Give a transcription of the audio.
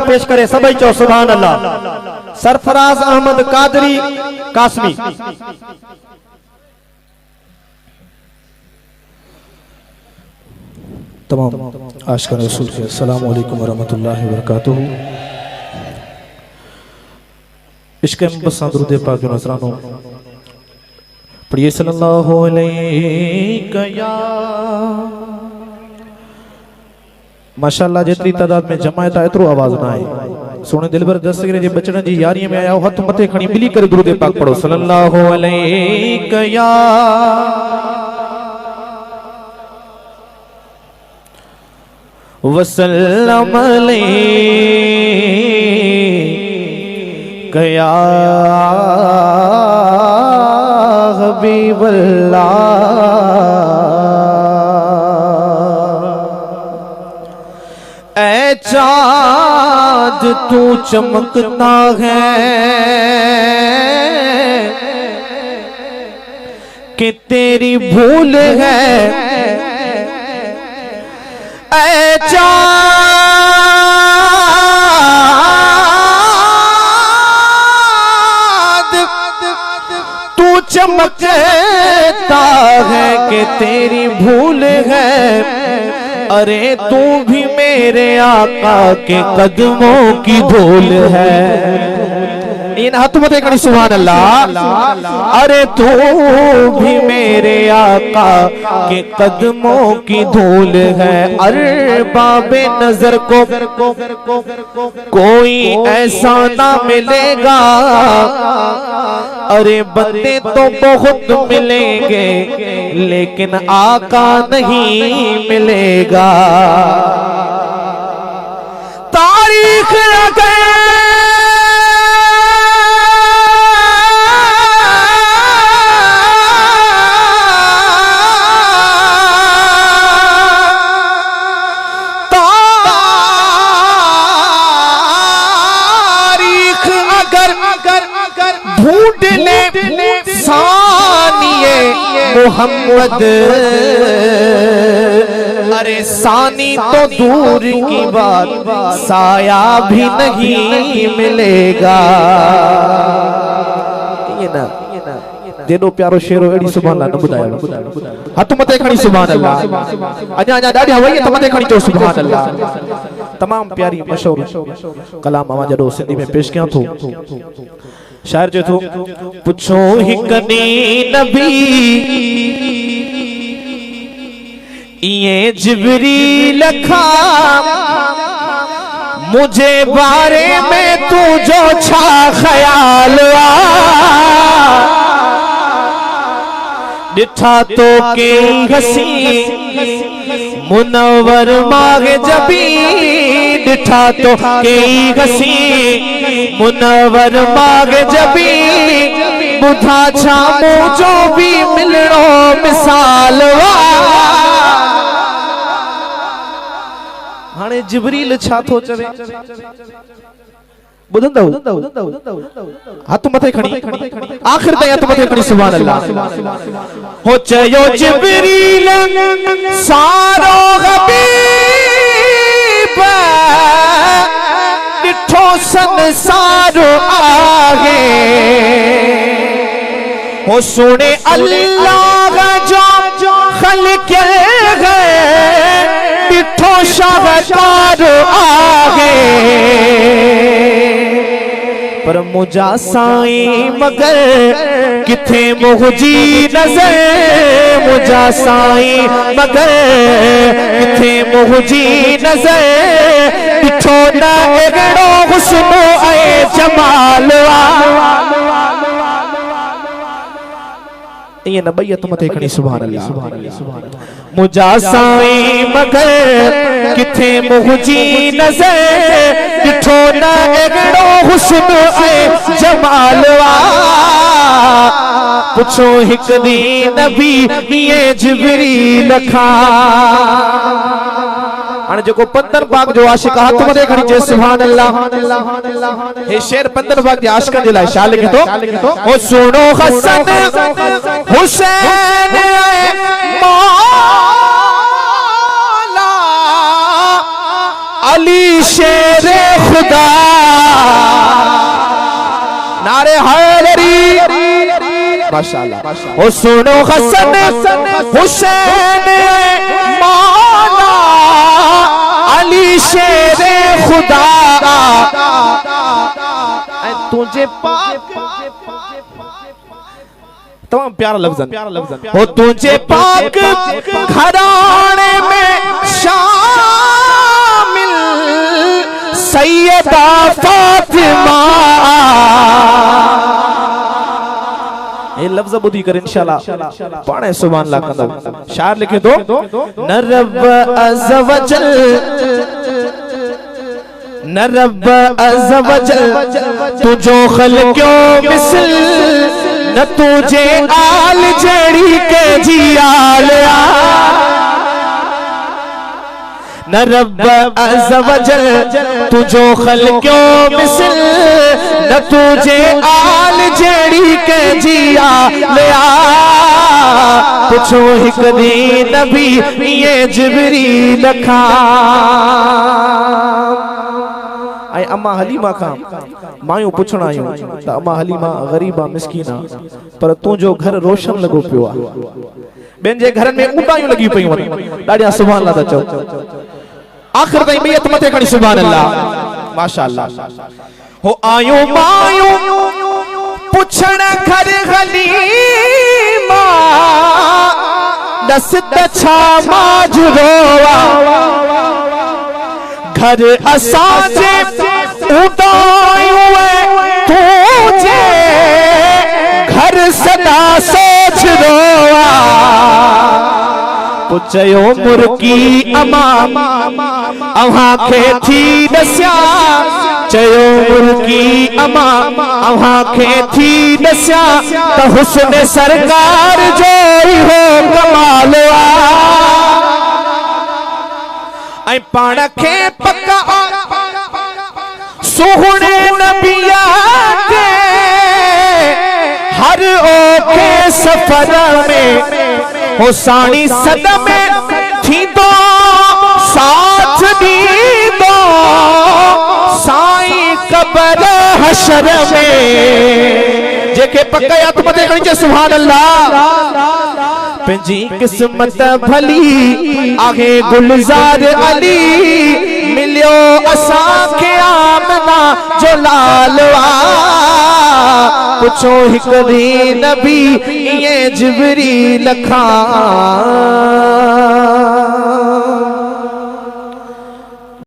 पेश करे सभई चो सुभान अल्लाह। सरफराज अहमद कादरी कासमी। तमाम आशिकान रसूल के अस्सलाम वालेकुम वरहमतुल्लाहि वबरकातुहू। इश्क़ मुबस्सा दुरूद पाक जो नज़रानो पढ़िए सल्लल्लाहु अलैहि या माशाअल्लाह। जितनी तादाद में जमायत है एतरो आवाज ना आए। सोने दिलबर दस्तगीर जे बचन जी यारी में आया हथ मथे खणी मिली कर दुरूद पाक पढ़ो सल्लल्लाहु अलैहि या वसल्लम अलैका हबीबल्लाह। ऐ चाँद तू चमकता है कि तेरी भूल है। ऐ चाँद तू चमकता है कि तेरी भूल है। अरे तू भी मेरे आका के कदमों की धूल है। इन हाथ में देखनी सुभान अल्लाह। अरे तू भी मेरे आका के कदमों की धूल है। अरे बाबे नजर को कोई ऐसा ना मिलेगा। अरे बंदे तो बहुत मिलेंगे लेकिन आका नहीं मिलेगा। तारीख मोहम्मद। अरे सानी तो दूर की बात साया भी नहीं मिलेगा। ये ना जेनो प्यारो शेरो एड़ी सुभान अल्लाह न बुधायो। हथ मथे खणी सुभान अल्लाह। अजा अजा ॾाढी हवाई त मथे खणी चो सुभान अल्लाह। तमाम प्यारी मशहूर कलाम आवाज जडो सिंधी में पेश किया थो। शायर जो थो पुछो हिकनी नबी ये जिब्रील खा मुझे बारे में तू जो छा ख्याल आ। डिठा तो के हसी मुनव्वर माग जबी। डिठा तो के हसी मुनव्वर माग जबी। बुधा छामो जो भी मिलणो मिसाल हाणे जिब्रील छा थो चवे बुधंदव हथ मथे खणी आखिर ताईं हथ मथे खणी सुभान अल्लाह। हो चयो जिब्रील सारो हबीब डिठो संसार आहे। हो सुने अल्लाह जो खल्क़ है डिठो शाहकार आहे। पर मुझा साईं मगर किथे मुझी नजर। मुझा साईं मगर किथे मुझी नजर। डिठो न एड़ो हुस्न ऐ जमाल ये न बैत मथे खणी सुभान अल्लाह। मुझा साईं मगर किथे मुझी नजर। डिठो न एड़ो हुस्न ऐ जमाल पुछो हिक दी नबी ये जिब्रील खा। हाणे जेको पंदर बाग जो आशिक हाथ मथे खणी चए सुभान अल्लाह। हे शेर पंदर बाग जे आशिकन जे लाइ छा लिखे थो। ओ सुनो हसन हुसैन मौला अली शेरे खुदा नारे हैदरी माशाल्लाह। ओ सुनो हसन हुसैन मौला अली शेरे खुदा तुझे पाक तमाम प्यारा लफ्ज़ हो तुझे पाक घराने में शामिल सैयदा फातिमा। ये लफ्ज़ बुधी कर इंशाल्लाह पढ़े सुभान अल्लाह कंदो। शायर लिखे दो न रब अज़्ज़ वजल न रब अज़्ज़ वजल तुझो खल्क्यों मिसल न तुझे आल जड़ी के जियाल न रब अज़्ज़ वजल तुझो खल्क्यों मिसल न तुझे आल जड़ी के जिया लिया। पुछो हिक दी नबी ये जिब्रील खा ऐं अम्मा हलीमा खां मायूं पुछण आयूं त अम्मा हलीमा ग़रीबा मिस्कीना पर तुंहिंजो घर रोशन लॻो पियो आहे ॿियनि जे घरनि में ऊटायूं लॻी पयूं आहिनि ॾाढिया सुभान अल्लाह था चओ आख़िर ताईं ॿियत मथे खणी सुभान अल्लाह माशाअल्लाह। हो आयूं मायूं पुछण घर हलीमा दस त छा माजरो घर असांजे उदायूं तुझे घर सदा सोच रोआ। पुछयो मुर्गी अमा अव्हां खे थी दस्या चयो मुर्गी अमा अव्हां खे थी दस्या त हुस्न सरकार जो हो कमाल ऐं पाण खे पका सुहिणे नबिया के हर ओखे सफ़र में हो साणी सद में थींदो साथ ॾींदो साईं क़ब्र हशर में जेके पका हथ मथे खणी अचे सुभान अल्लाह। पंहिंजी किस्मत भली आहे गुलज़ार अली मिलियो असांखे आमना जो लालवा। पुछो हिक दी नबी ये जिब्रील खां